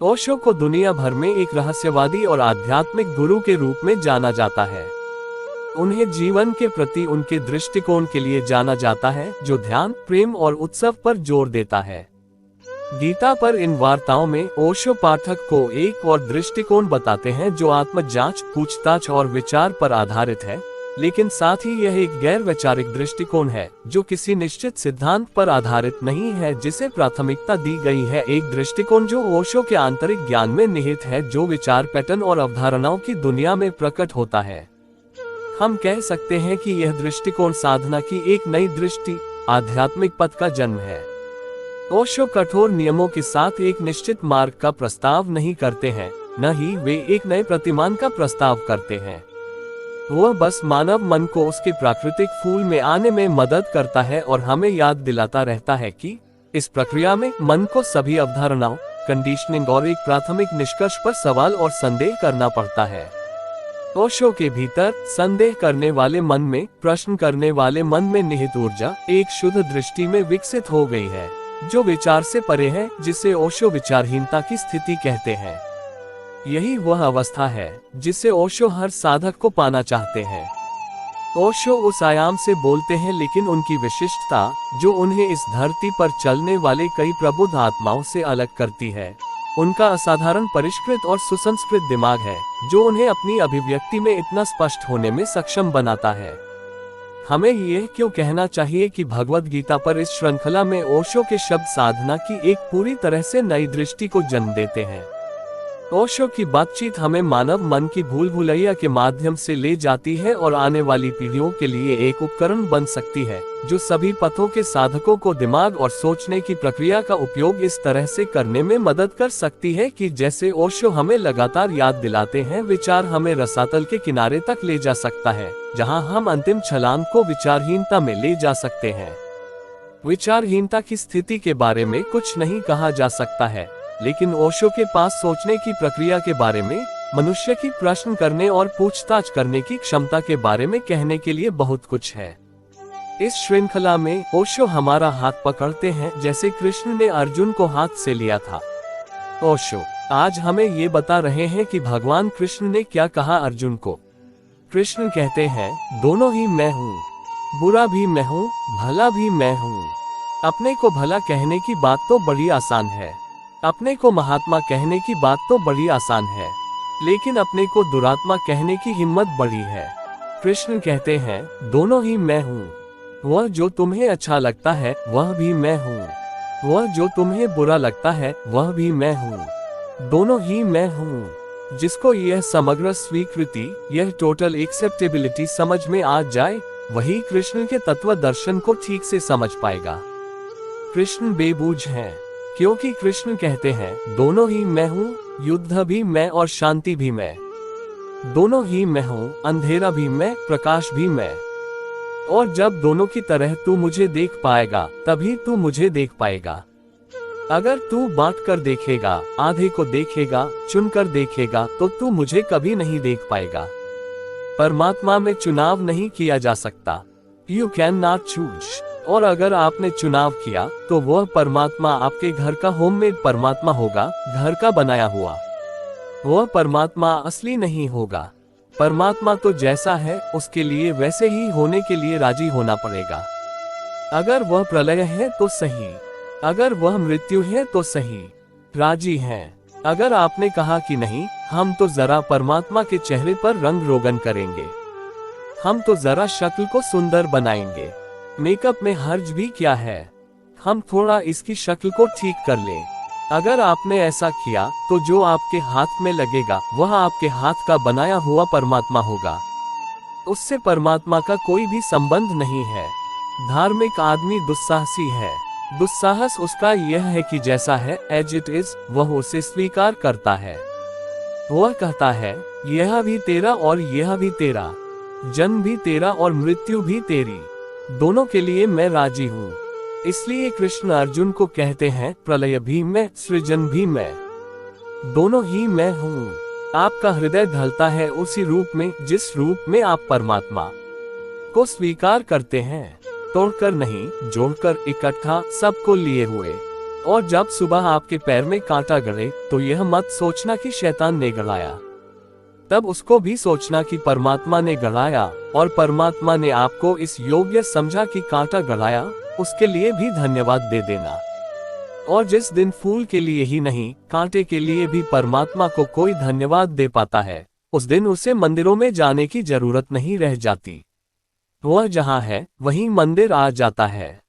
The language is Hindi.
ओशो को दुनिया भर में एक रहस्यवादी और आध्यात्मिक गुरु के रूप में जाना जाता है। उन्हें जीवन के प्रति उनके दृष्टिकोण के लिए जाना जाता है, जो ध्यान, प्रेम और उत्सव पर जोर देता है। गीता पर इन वार्ताओं में ओशो पाठक को एक और दृष्टिकोण बताते हैं, जो आत्म जांच, पूछताछ और विचार पर आधारित है, लेकिन साथ ही यह एक गैर वैचारिक दृष्टिकोण है, जो किसी निश्चित सिद्धांत पर आधारित नहीं है जिसे प्राथमिकता दी गई है। एक दृष्टिकोण जो ओशो के आंतरिक ज्ञान में निहित है, जो विचार पैटर्न और अवधारणाओं की दुनिया में प्रकट होता है। हम कह सकते हैं कि यह दृष्टिकोण साधना की एक नई दृष्टि, आध्यात्मिक पथ का जन्म है। ओशो कठोर नियमों के साथ एक निश्चित मार्ग का प्रस्ताव नहीं करते हैं, न ही वे एक नए प्रतिमान का प्रस्ताव करते हैं। वह बस मानव मन को उसके प्राकृतिक फूल में आने में मदद करता है और हमें याद दिलाता रहता है कि इस प्रक्रिया में मन को सभी अवधारणाओं, कंडीशनिंग और एक प्राथमिक निष्कर्ष पर सवाल और संदेह करना पड़ता है। ओशो के भीतर संदेह करने वाले मन में, प्रश्न करने वाले मन में निहित ऊर्जा एक शुद्ध दृष्टि में विकसित हो गई है, जो विचार से परे है, जिसे ओशो विचारहीनता की स्थिति कहते हैं। यही वह अवस्था है जिसे ओशो हर साधक को पाना चाहते हैं। ओशो उस आयाम से बोलते हैं, लेकिन उनकी विशिष्टता, जो उन्हें इस धरती पर चलने वाले कई प्रबुद्ध आत्माओं से अलग करती है, उनका असाधारण परिष्कृत और सुसंस्कृत दिमाग है, जो उन्हें अपनी अभिव्यक्ति में इतना स्पष्ट होने में सक्षम बनाता है। हमें यह क्यों कहना चाहिए कि भगवद गीता पर इस श्रृंखला में ओशो के शब्द साधना की एक पूरी तरह से नई दृष्टि को जन्म देते हैं। ओशो की बातचीत हमें मानव मन की भूल भुलैया के माध्यम से ले जाती है और आने वाली पीढ़ियों के लिए एक उपकरण बन सकती है, जो सभी पथों के साधकों को दिमाग और सोचने की प्रक्रिया का उपयोग इस तरह से करने में मदद कर सकती है कि जैसे ओशो हमें लगातार याद दिलाते हैं, विचार हमें रसातल के किनारे तक ले जा सकता है, जहां हम अंतिम छलांग को विचारहीनता में ले जा सकते हैं। विचारहीनता की स्थिति के बारे में कुछ नहीं कहा जा सकता है, लेकिन ओशो के पास सोचने की प्रक्रिया के बारे में, मनुष्य की प्रश्न करने और पूछताछ करने की क्षमता के बारे में कहने के लिए बहुत कुछ है। इस श्रृंखला में ओशो हमारा हाथ पकड़ते हैं, जैसे कृष्ण ने अर्जुन को हाथ से लिया था। ओशो आज हमें ये बता रहे हैं कि भगवान कृष्ण ने क्या कहा अर्जुन को। कृष्ण कहते हैं, दोनों ही मैं हूँ, बुरा भी मैं हूँ, भला भी मैं हूँ। अपने को भला कहने की बात तो बड़ी आसान है, अपने को महात्मा कहने की बात तो बड़ी आसान है, लेकिन अपने को दुरात्मा कहने की हिम्मत बड़ी है। कृष्ण कहते हैं, दोनों ही मैं हूँ। वह जो तुम्हें अच्छा लगता है वह भी मैं हूँ, वह जो तुम्हें बुरा लगता है वह भी मैं हूँ। दोनों ही मैं हूँ। जिसको यह समग्र स्वीकृति, यह टोटल एक्सेप्टेबिलिटी समझ में आ जाए, वही कृष्ण के तत्व दर्शन को ठीक से समझ पाएगा। कृष्ण बेबूझ हैं, क्योंकि कृष्ण कहते हैं, दोनों ही मैं हूँ, युद्ध भी मैं और शांति भी मैं। दोनों ही मैं हूँ, अंधेरा भी मैं, प्रकाश भी मैं। और जब दोनों की तरह तू मुझे देख पाएगा, तभी तू मुझे देख पाएगा। अगर तू बांट कर देखेगा, आधे को देखेगा, चुनकर देखेगा, तो तू मुझे कभी नहीं देख पाएगा। परमात्मा में चुनाव नहीं किया जा सकता। You cannot choose। और अगर आपने चुनाव किया, तो वह परमात्मा आपके घर का होममेड परमात्मा होगा, घर का बनाया हुआ। वह परमात्मा असली नहीं होगा। परमात्मा तो जैसा है, उसके लिए वैसे ही होने के लिए राजी होना पड़ेगा। अगर वह प्रलय है तो सही, अगर वह मृत्यु है तो सही, राजी हैं। अगर आपने कहा कि नहीं, हम तो जरा परमात्मा के चेहरे पर रंग रोगन करेंगे, हम तो जरा शक्ल को सुंदर बनाएंगे, मेकअप में हर्ज भी क्या है, हम थोड़ा इसकी शक्ल को ठीक कर लें। अगर आपने ऐसा किया, तो जो आपके हाथ में लगेगा वह आपके हाथ का बनाया हुआ परमात्मा होगा। उससे परमात्मा का कोई भी संबंध नहीं है। धार्मिक आदमी दुस्साहसी है। दुस्साहस उसका यह है कि जैसा है, एज इट इज, वह उसे स्वीकार करता है। वह कहता है, यह भी तेरा और यह भी तेरा, जन्म भी तेरा और मृत्यु भी तेरी, दोनों के लिए मैं राजी हूँ। इसलिए कृष्ण अर्जुन को कहते हैं, प्रलय भी मैं, सृजन भी मैं, दोनों ही मैं हूँ। आपका हृदय ढलता है उसी रूप में जिस रूप में आप परमात्मा को स्वीकार करते हैं, तोड़कर नहीं, जोड़कर, इकट्ठा, सबको लिए हुए। और जब सुबह आपके पैर में कांटा गड़े तो यह मत सोचना कि शैतान ने गड़ाया, तब उसको भी सोचना कि परमात्मा ने गड़ाया, और परमात्मा ने आपको इस योग्य समझा कि कांटा गड़ाया, उसके लिए भी धन्यवाद दे देना। और जिस दिन फूल के लिए ही नहीं, कांटे के लिए भी परमात्मा को कोई धन्यवाद दे पाता है, उस दिन उसे मंदिरों में जाने की जरूरत नहीं रह जाती। वह जहाँ है वहीं मंदिर आ जाता है।